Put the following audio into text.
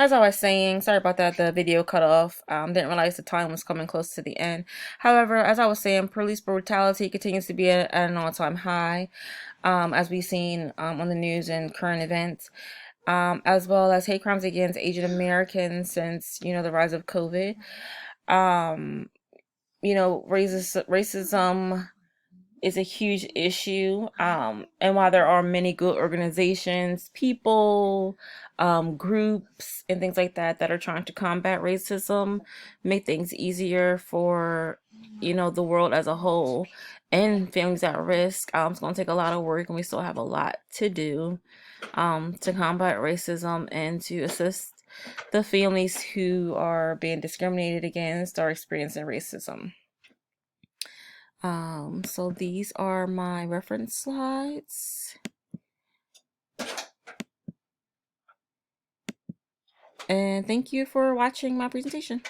As I was saying, sorry about that, the video cut off. Didn't realize the time was coming close to the end. However, as I was saying, police brutality continues to be at an all-time high, as we've seen on the news and current events, as well as hate crimes against Asian Americans since, the rise of COVID. Um, racism is a huge issue. And while there are many good organizations, people, groups, and things like that that are trying to combat racism, make things easier for, the world as a whole and families at risk, it's going to take a lot of work, and we still have a lot to do to combat racism and to assist the families who are being discriminated against or experiencing racism. So these are my reference slides. And thank you for watching my presentation.